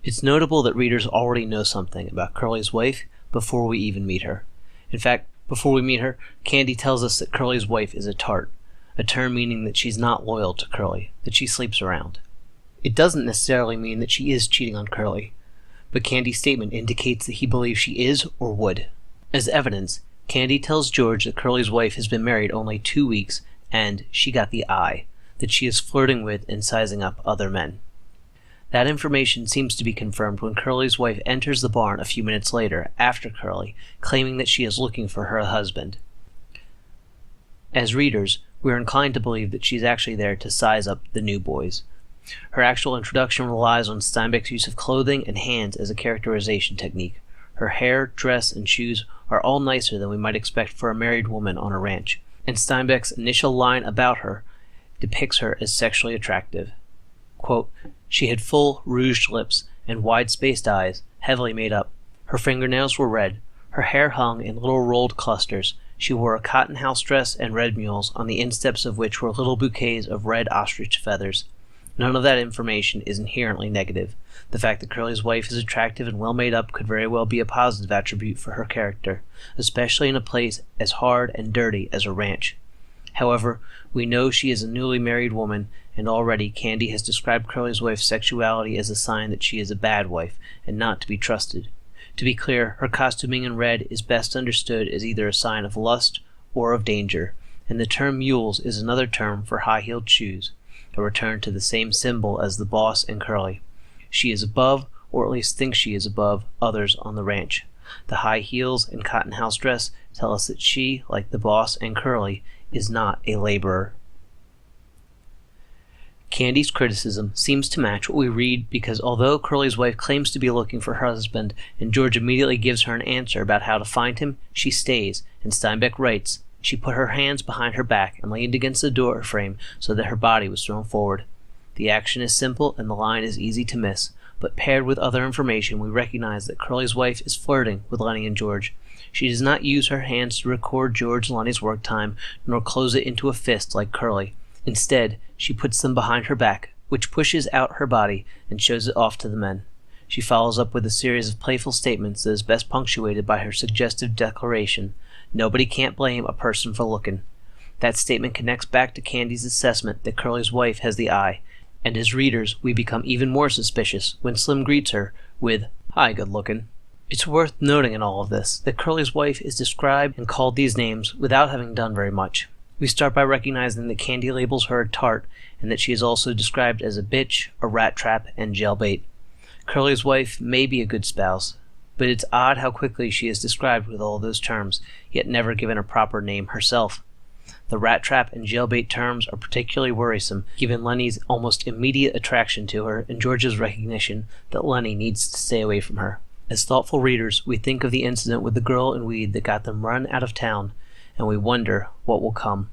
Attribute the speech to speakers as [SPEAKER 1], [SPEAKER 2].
[SPEAKER 1] It's notable that readers already know something about Curley's wife before we even meet her. In fact, before we meet her, Candy tells us that Curley's wife is a tart, a term meaning that she's not loyal to Curley, that she sleeps around. It doesn't necessarily mean that she is cheating on Curley, but Candy's statement indicates that he believes she is or would. As evidence, Candy tells George that Curley's wife has been married only 2 weeks and she got the eye, that she is flirting with and sizing up other men. That information seems to be confirmed when Curley's wife enters the barn a few minutes later, after Curley, claiming that she is looking for her husband. As readers, we are inclined to believe that she's actually there to size up the new boys. Her actual introduction relies on Steinbeck's use of clothing and hands as a characterization technique. Her hair, dress, and shoes are all nicer than we might expect for a married woman on a ranch, and Steinbeck's initial line about her depicts her as sexually attractive. Quote, "She had full, rouged lips and wide-spaced eyes, heavily made up. Her fingernails were red. Her hair hung in little rolled clusters. She wore a cotton house dress and red mules, on the insteps of which were little bouquets of red ostrich feathers." None of that information is inherently negative. The fact that Curley's wife is attractive and well made up could very well be a positive attribute for her character, especially in a place as hard and dirty as a ranch. However, we know she is a newly married woman, and already Candy has described Curley's wife's sexuality as a sign that she is a bad wife and not to be trusted. To be clear, her costuming in red is best understood as either a sign of lust or of danger, and the term mules is another term for high-heeled shoes, a return to the same symbol as the boss and Curley. She is above, or at least thinks she is above, others on the ranch. The high heels and cotton house dress tell us that she, like the boss and Curley, is not a laborer. Candy's criticism seems to match what we read because although Curley's wife claims to be looking for her husband and George immediately gives her an answer about how to find him, she stays, and Steinbeck writes, "She put her hands behind her back and leaned against the door frame so that her body was thrown forward." The action is simple and the line is easy to miss, but paired with other information we recognize that Curley's wife is flirting with Lenny and George. She does not use her hands to record George and Lenny's work time, nor close it into a fist like Curley. Instead, she puts them behind her back, which pushes out her body and shows it off to the men. She follows up with a series of playful statements that is best punctuated by her suggestive declaration, "Nobody can't blame a person for looking." That statement connects back to Candy's assessment that Curley's wife has the eye, and as readers we become even more suspicious when Slim greets her with, "Hi, good looking." It's worth noting in all of this that Curley's wife is described and called these names without having done very much. We start by recognizing that Candy labels her a tart, and that she is also described as a bitch, a rat trap, and jailbait. Curley's wife may be a good spouse, but it's odd how quickly she is described with all those terms, yet never given a proper name herself. The rat trap and jailbait terms are particularly worrisome, given Lenny's almost immediate attraction to her and George's recognition that Lenny needs to stay away from her. As thoughtful readers, we think of the incident with the girl in weed that got them run out of town, and we wonder what will come.